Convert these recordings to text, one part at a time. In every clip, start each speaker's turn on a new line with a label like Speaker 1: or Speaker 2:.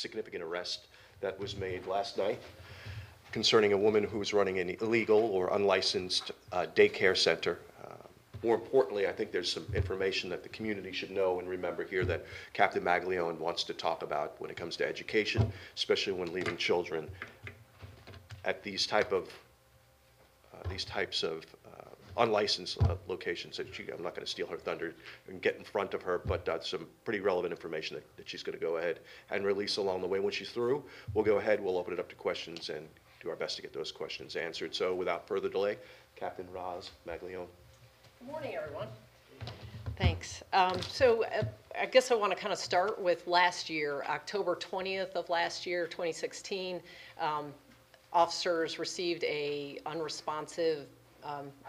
Speaker 1: significant arrest that was made last night concerning a woman who was running an illegal or unlicensed daycare center. More importantly, I think there's some information that the community should know and remember here that Captain Maglione wants to talk about when it comes to education, especially when leaving children at these types of unlicensed locations. I'm not going to steal her thunder and get in front of her, but some pretty relevant information that she's going to go ahead and release along the way. When she's through, we'll go ahead, we'll open it up to questions and do our best to get those questions answered. So without further delay, Captain Roz Maglione.
Speaker 2: Good morning, everyone. Thanks. I guess I want to kind of start with last year, October 20th of last year, 2016. Officers received a unresponsive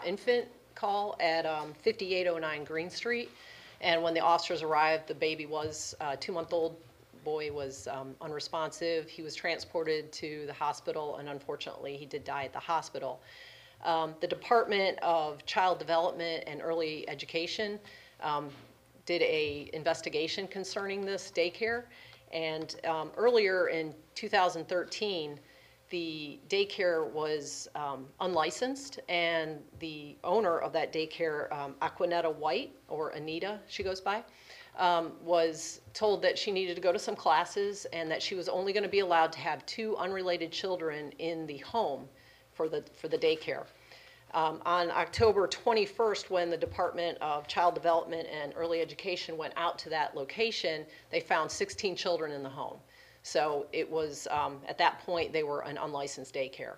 Speaker 2: infant call at 5809 Green Street. And when the officers arrived, the baby was, 2-month-old boy was unresponsive. He was transported to the hospital, and unfortunately, he did die at the hospital. The Department of Child Development and Early Education did an investigation concerning this daycare. And earlier in 2013, the daycare was unlicensed, and the owner of that daycare, Aquanetta White, or Anita, she goes by, was told that she needed to go to some classes and that she was only going to be allowed to have 2 unrelated children in the home for the daycare. On October 21st, when the Department of Child Development and Early Education went out to that location, they found 16 children in the home. So it was, at that point, they were an unlicensed daycare.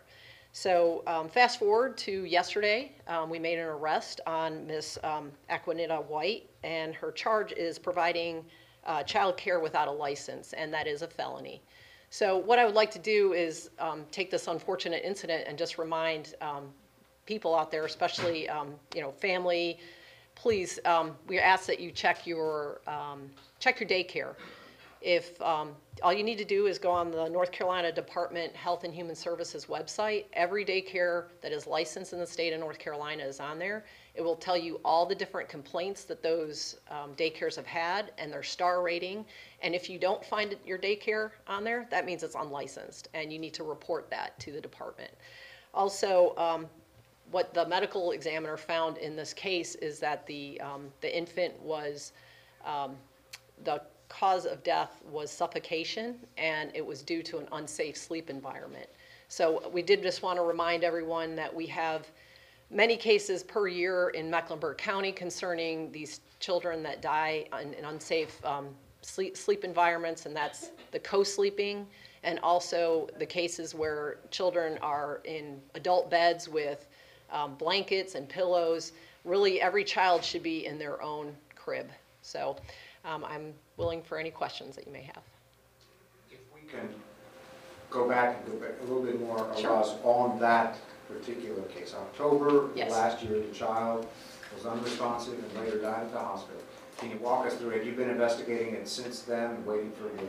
Speaker 2: So fast forward to yesterday, we made an arrest on Miss Aquanetta White, and her charge is providing child care without a license, and that is a felony. So what I would like to do is take this unfortunate incident and just remind people out there, especially family, please, we ask that you check your daycare. If all you need to do is go on the North Carolina Department Health and Human Services website. Every daycare that is licensed in the state of North Carolina is on there. It will tell you all the different complaints that those daycares have had and their star rating. And if you don't find your daycare on there, that means it's unlicensed, and you need to report that to the department. Also, what the medical examiner found in this case is that the infant was, the cause of death was suffocation, and it was due to an unsafe sleep environment. So we did just want to remind everyone that we have many cases per year in Mecklenburg County concerning these children that die in unsafe sleep environments, and that's the co-sleeping, and also the cases where children are in adult beds with blankets and pillows. Really, every child should be in their own crib. So I'm willing for any questions that you may have.
Speaker 3: If we can go back and go back a little bit more,
Speaker 2: Sure.
Speaker 3: Ross, on that particular case. October
Speaker 2: Yes.
Speaker 3: last year, the child was unresponsive and later died at the hospital. Can you walk us through it? Have you been investigating it since then, waiting for the...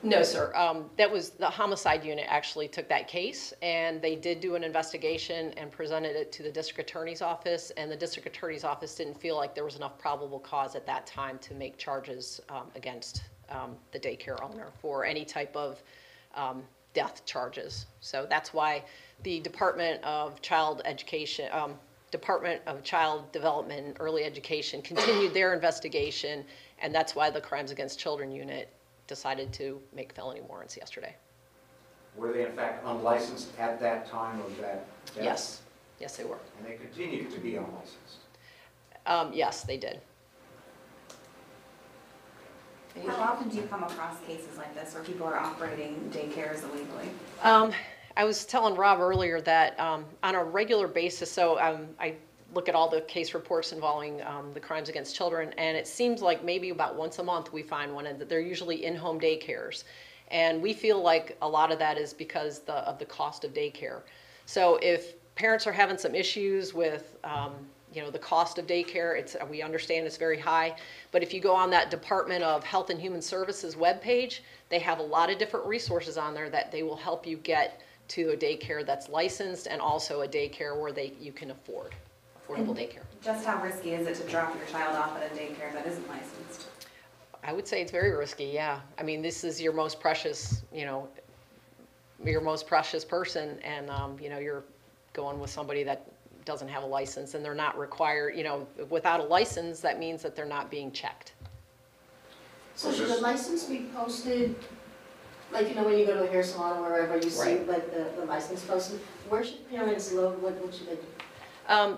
Speaker 2: No, sir. That was the homicide unit actually took that case, and they did do an investigation and presented it to the district attorney's office, and the district attorney's office didn't feel like there was enough probable cause at that time to make charges against the daycare owner for any type of death charges. So that's why the Department of Child Education, Department of Child Development and Early Education continued their investigation, and that's why the Crimes Against Children unit decided to make felony warrants yesterday.
Speaker 3: Were they in fact unlicensed at that time of that death?
Speaker 2: Yes. Yes, they were.
Speaker 3: And they continue to be unlicensed?
Speaker 2: Yes, they did.
Speaker 4: How often do you come across cases like this where people are operating daycares illegally?
Speaker 2: I was telling Rob earlier that on a regular basis, so I look at all the case reports involving the crimes against children, and it seems like maybe about once a month we find one, and they're usually in-home daycares. And we feel like a lot of that is because of the cost of daycare. So if parents are having some issues with the cost of daycare, we understand it's very high, but if you go on that Department of Health and Human Services webpage, they have a lot of different resources on there that they will help you get to a daycare that's licensed, and also a daycare where you can afford affordable daycare.
Speaker 4: Just how risky is it to drop your child off at a daycare that isn't licensed?
Speaker 2: I would say it's very risky, yeah. I mean, this is your most precious, your most precious person, and, you're going with somebody that doesn't have a license, and they're not required, without a license, that means that they're not being checked.
Speaker 5: So should the license be posted, like, when you go to a hair salon or wherever, you see,
Speaker 2: Right.
Speaker 5: like, the license posted? Where should parents look, what should they do?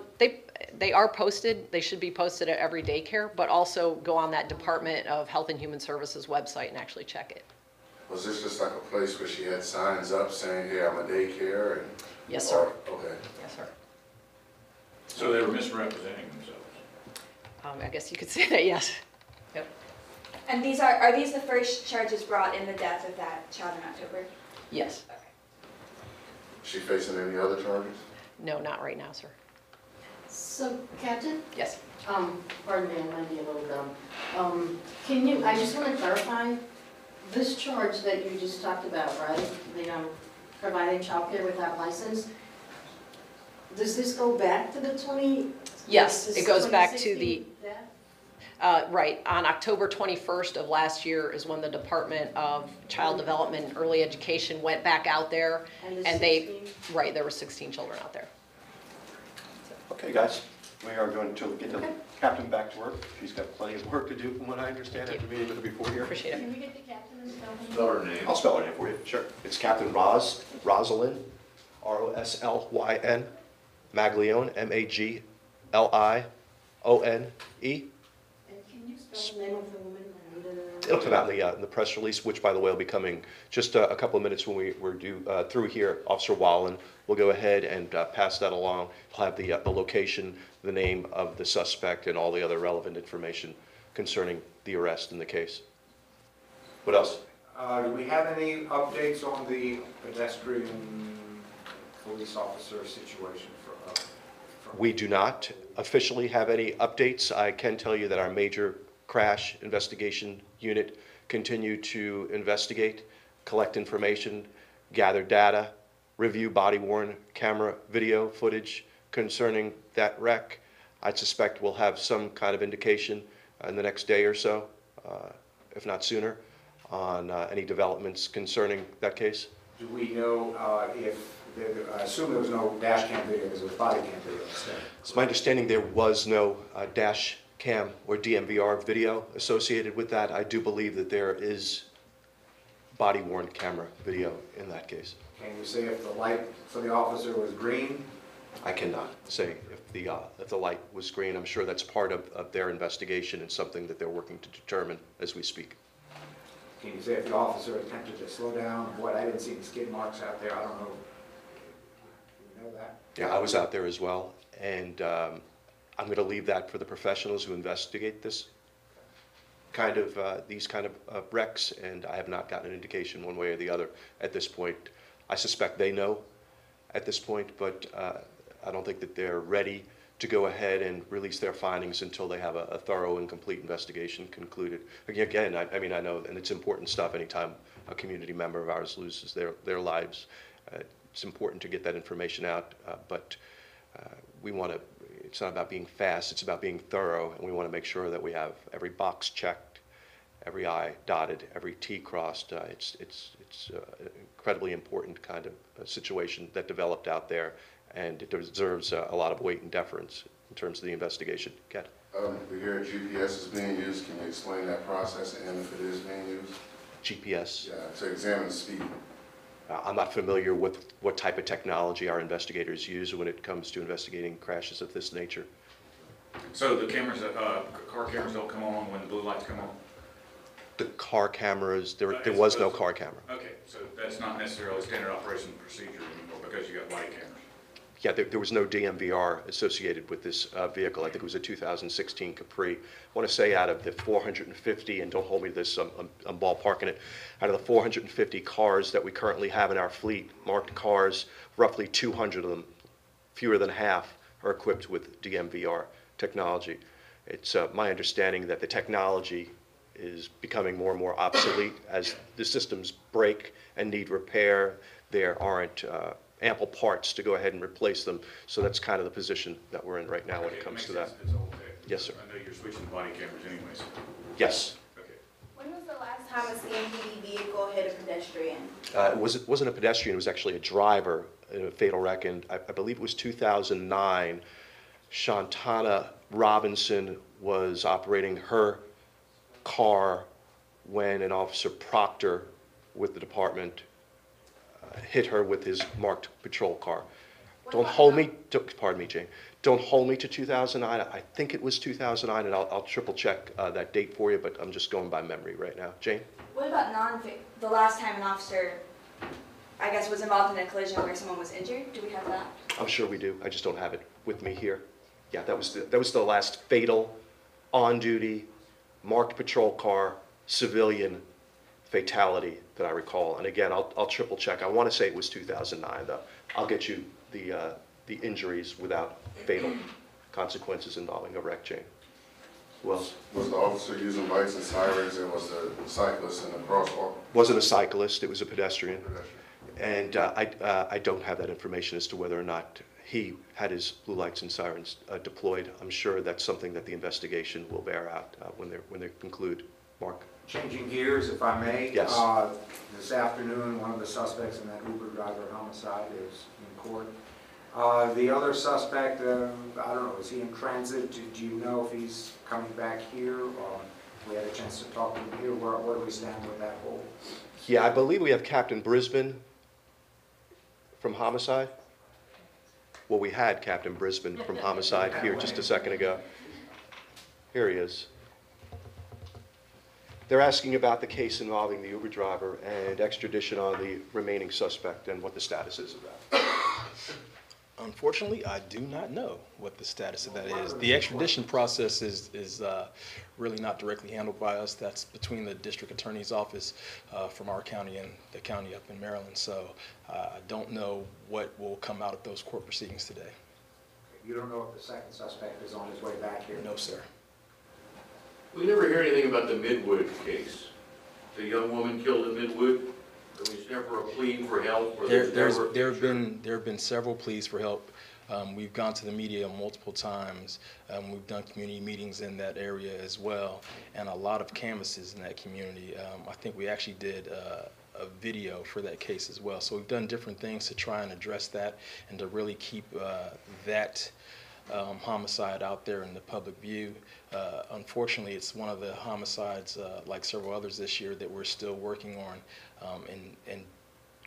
Speaker 2: They are posted, they should be posted at every daycare, but also go on that Department of Health and Human Services website and actually check it.
Speaker 6: Was this just like a place where she had signs up saying, hey, I'm a daycare? And
Speaker 2: Yes, sir.
Speaker 6: Okay.
Speaker 2: Yes, sir.
Speaker 7: So they were misrepresenting themselves.
Speaker 2: I guess you could say that, yes. Yep.
Speaker 8: And these are these the first charges brought in the death of that child in October?
Speaker 2: Yes.
Speaker 6: Is she facing any other charges?
Speaker 2: No, not right now, sir.
Speaker 5: So, Captain,
Speaker 2: Yes.
Speaker 5: pardon me, I might be a little dumb. I just want to clarify, this charge that you just talked about, right? Providing childcare without license, does this go back to the 20?
Speaker 2: Yes,
Speaker 5: this
Speaker 2: it goes back to
Speaker 5: 2016
Speaker 2: the,
Speaker 5: death?
Speaker 2: right, on October 21st of last year is when the Department of Child Development and Early Education went back out there,
Speaker 5: And the
Speaker 2: and they,
Speaker 5: 16?
Speaker 2: right, there were 16 children out there.
Speaker 1: Okay, guys, we are going to get the captain back to work. She's got plenty of work to do, from what I understand, after meeting with her before here.
Speaker 2: Appreciate it.
Speaker 5: Can we get the captain and spell him?
Speaker 7: Spell her name.
Speaker 1: I'll spell her name for you, sure. It's Captain Rosalind, Roslyn, Maglione, Maglione.
Speaker 5: And can you spell the name of the woman?
Speaker 1: It'll come out in the press release, which, by the way, will be coming just a couple of minutes when we're due through here. Officer Wallen will go ahead and pass that along. He'll have the location, the name of the suspect, and all the other relevant information concerning the arrest in the case. What else?
Speaker 3: Do we have any updates on the pedestrian police officer situation
Speaker 1: We do not officially have any updates. I can tell you that our major crash investigation unit continue to investigate, collect information, gather data, review body-worn camera video footage concerning that wreck. I suspect we'll have some kind of indication in the next day or so, if not sooner, on any developments concerning that case.
Speaker 3: Do we know I assume there was no dash cam video because it was body cam video instead?
Speaker 1: It's my understanding there was no dash cam or DMVR video associated with that. I do believe that there is body-worn camera video in that case.
Speaker 3: Can you say if the light for the officer was green?
Speaker 1: I cannot say if the light was green. I'm sure that's part of their investigation and something that they're working to determine as we speak.
Speaker 3: Can you say if the officer attempted to slow down? What, I didn't see any skid marks out there. I don't know. Do you know that?
Speaker 1: Yeah, I was out there as well, and I'm going to leave that for the professionals who investigate this kind of these kind of wrecks, and I have not gotten an indication one way or the other at this point. I suspect they know at this point, but I don't think that they're ready to go ahead and release their findings until they have a thorough and complete investigation concluded. Again, I mean, I know, and it's important stuff anytime a community member of ours loses their lives. It's important to get that information out, but we want to, it's not about being fast, it's about being thorough, and we want to make sure that we have every box checked, every I dotted, every T crossed. It's an incredibly important kind of situation that developed out there, and it deserves a lot of weight and deference in terms of the investigation. Ken?
Speaker 6: We hear GPS is being used. Can you explain that process and if it is being used?
Speaker 1: GPS?
Speaker 6: Yeah, to examine speed.
Speaker 1: I'm not familiar with what type of technology our investigators use when it comes to investigating crashes of this nature.
Speaker 7: So the cameras, car cameras don't come on when the blue lights come on?
Speaker 1: The car cameras, there was no car camera.
Speaker 7: Okay, so that's not necessarily standard operation procedure anymore because you got body cameras.
Speaker 1: Yeah, there was no DMVR associated with this vehicle. I think it was a 2016 Capri. I want to say out of the 450, and don't hold me to this, I'm ballparking it, out of the 450 cars that we currently have in our fleet, marked cars, roughly 200 of them, fewer than half, are equipped with DMVR technology. It's my understanding that the technology is becoming more and more obsolete as the systems break and need repair. There aren't ample parts to go ahead and replace them. So that's kind of the position that we're in right now when it comes to that.
Speaker 7: It's old tech.
Speaker 1: Yes, sir.
Speaker 7: I know you're switching to body cameras anyways.
Speaker 1: Yes.
Speaker 7: Okay.
Speaker 8: time a CMPD vehicle hit a pedestrian?
Speaker 1: It wasn't a pedestrian, it was actually a driver in a fatal wreck, and I believe it was 2009. Shantana Robinson was operating her car when an Officer Proctor with the department hit her with his marked patrol car. Don't hold me, pardon me, Jane. Don't hold me to 2009. I think it was 2009, and I'll triple check that date for you, but I'm just going by memory right now. Jane?
Speaker 8: What about the last time an officer, I guess, was involved in a collision where someone was injured? Do we have that?
Speaker 1: I'm sure we do. I just don't have it with me here. Yeah, that was the last fatal, on-duty, marked patrol car, civilian fatality that I recall. And again, I'll triple check. I want to say it was 2009, though. I'll get you the injuries without fatal consequences involving a wreck, Jane. Who else?
Speaker 6: Was the officer using lights and sirens, and was the cyclist in the crosswalk?
Speaker 1: Wasn't a cyclist, it was a pedestrian. And I don't have that information as to whether or not he had his blue lights and sirens deployed. I'm sure that's something that the investigation will bear out when they conclude. Mark?
Speaker 3: Changing gears, if I may.
Speaker 1: Yes.
Speaker 3: This afternoon, one of the suspects in that Uber driver homicide is in court. The other suspect, I don't know, is he in transit? Do you know if he's coming back here? We had a chance to talk to him here. Where do we stand with that whole?
Speaker 1: Yeah, I believe we have Captain Brisbane from homicide. Well, we had Captain Brisbane from homicide here just a second ago. Here he is. They're asking about the case involving the Uber driver and extradition on the remaining suspect and what the status is of that.
Speaker 9: Unfortunately, I do not know what the status of that is. The extradition process is really not directly handled by us. That's between the district attorney's office from our county and the county up in Maryland. So I don't know what will come out of those court proceedings today.
Speaker 3: You don't know if the second suspect is on his way back here?
Speaker 9: No, sir.
Speaker 10: We never hear anything about the Midwood case. The young woman killed in Midwood. There was never a plea for help. Or
Speaker 9: There have been several pleas for help. We've gone to the media multiple times. We've done community meetings in that area as well, and a lot of canvases in that community. I think we actually did a video for that case as well. So we've done different things to try and address that and to really keep that homicide out there in the public view. Unfortunately, it's one of the homicides, like several others this year, that we're still working on, and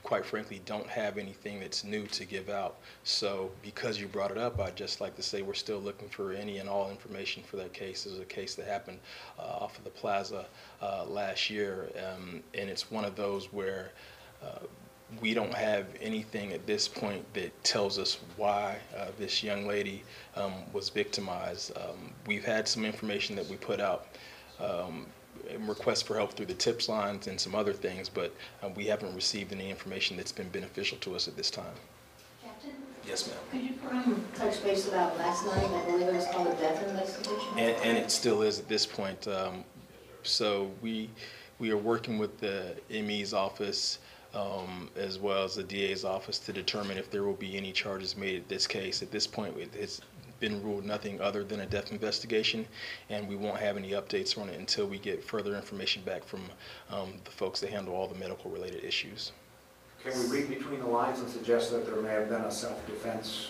Speaker 9: quite frankly don't have anything that's new to give out. So because you brought it up, I'd just like to say we're still looking for any and all information for that case. It was a case that happened off of the plaza last year, and it's one of those where we don't have anything at this point that tells us why this young lady was victimized. We've had some information that we put out, requests for help through the tips lines and some other things, but we haven't received any information that's been beneficial to us at this time.
Speaker 5: Captain?
Speaker 9: Yes, ma'am.
Speaker 5: Could you touch base about last night? I believe it was called a death investigation.
Speaker 9: And it still is at this point. So we are working with the ME's office as well as the DA's office to determine if there will be any charges made at this case. At this point, it's been ruled nothing other than a death investigation, and we won't have any updates on it until we get further information back from the folks that handle all the medical related issues.
Speaker 3: Can we read between the lines and suggest that there may have been a self-defense,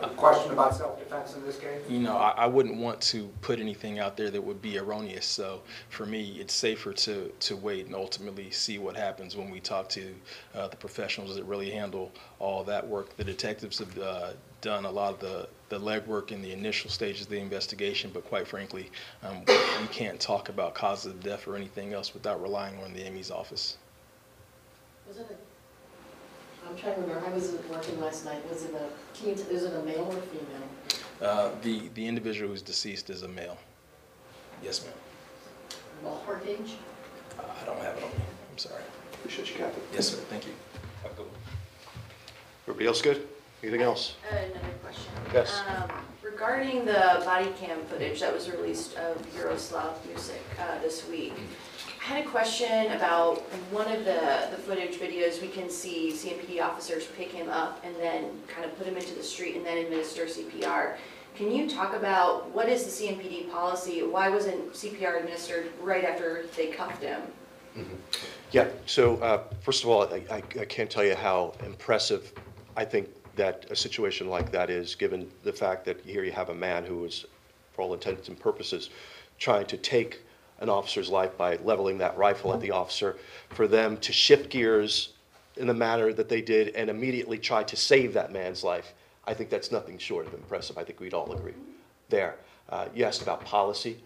Speaker 3: a question about self-defense in this case?
Speaker 9: You know, I wouldn't want to put anything out there that would be erroneous. So for me, it's safer to wait and ultimately see what happens when we talk to the professionals that really handle all that work. The detectives have done a lot of the legwork in the initial stages of the investigation, but quite frankly, we can't talk about causes of death or anything else without relying on the ME's office.
Speaker 5: I'm trying to remember, I was working last night, is it a male or female?
Speaker 9: The individual who's deceased is a male. Yes, ma'am.
Speaker 5: Ballpark age?
Speaker 9: I don't have it on me, I'm sorry.
Speaker 1: Appreciate you, Captain.
Speaker 9: Yes, sir, thank you. Have a good one.
Speaker 1: Everybody else good? Anything else?
Speaker 11: Another question.
Speaker 1: Yes.
Speaker 11: Regarding the body cam footage that was released of Yaroslav Music this week, I had a question about one of the footage videos. We can see CMPD officers pick him up and then kind of put him into the street and then administer CPR. Can you talk about what is the CMPD policy? Why wasn't CPR administered right after they cuffed him?
Speaker 1: Yeah, so first of all, I can't tell you how impressive I think that a situation like that is, given the fact that here you have a man who is, for all intents and purposes, trying to take an officer's life by leveling that rifle at the officer, for them to shift gears in the manner that they did and immediately try to save that man's life. I think that's nothing short of impressive. I think we'd all agree there. You asked about policy.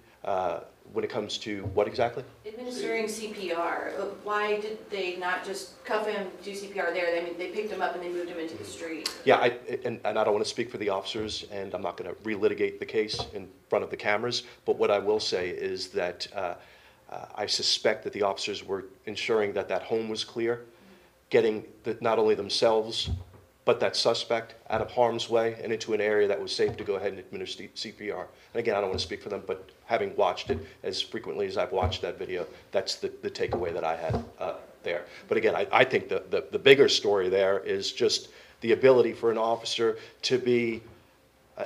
Speaker 1: When it comes to what exactly?
Speaker 11: Administering CPR, why did they not just cuff him, do CPR there? I mean, they picked him up and they moved him into the street.
Speaker 1: Yeah, and I don't want to speak for the officers, and I'm not going to relitigate the case in front of the cameras, but what I will say is that I suspect that the officers were ensuring that that home was clear, getting not only themselves, but that suspect out of harm's way and into an area that was safe to go ahead and administer CPR. And again, I don't want to speak for them, but having watched it as frequently as I've watched that video, that's the takeaway that I had there. But again, I think the bigger story there is just the ability for an officer to be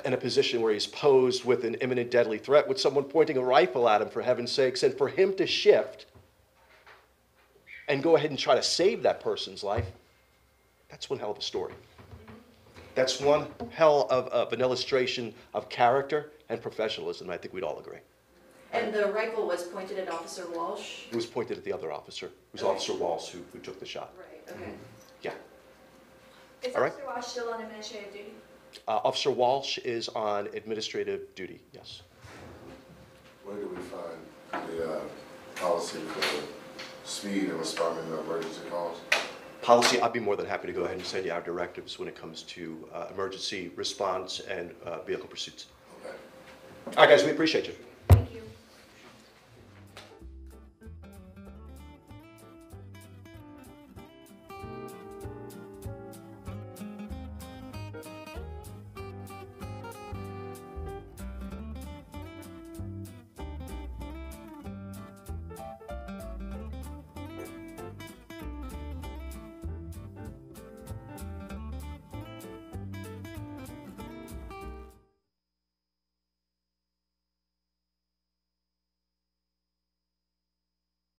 Speaker 1: in a position where he's posed with an imminent deadly threat with someone pointing a rifle at him, for heaven's sakes, and for him to shift and go ahead and try to save that person's life. That's one hell of a story. That's one hell of an illustration of character and professionalism. I think we'd all agree.
Speaker 11: And the rifle was pointed at Officer Walsh?
Speaker 1: It was pointed at the other officer. It was Officer Walsh who took the shot.
Speaker 11: Right, okay.
Speaker 1: Yeah.
Speaker 8: Is
Speaker 1: All right.
Speaker 8: Officer Walsh still on administrative duty?
Speaker 1: Officer Walsh is on administrative duty, yes.
Speaker 6: Where do we find the policy for speed and responding to emergency calls?
Speaker 1: Policy, I'd be more than happy to go ahead and send you our directives when it comes to emergency response and vehicle pursuits.
Speaker 6: Okay.
Speaker 1: All right, guys, we appreciate you.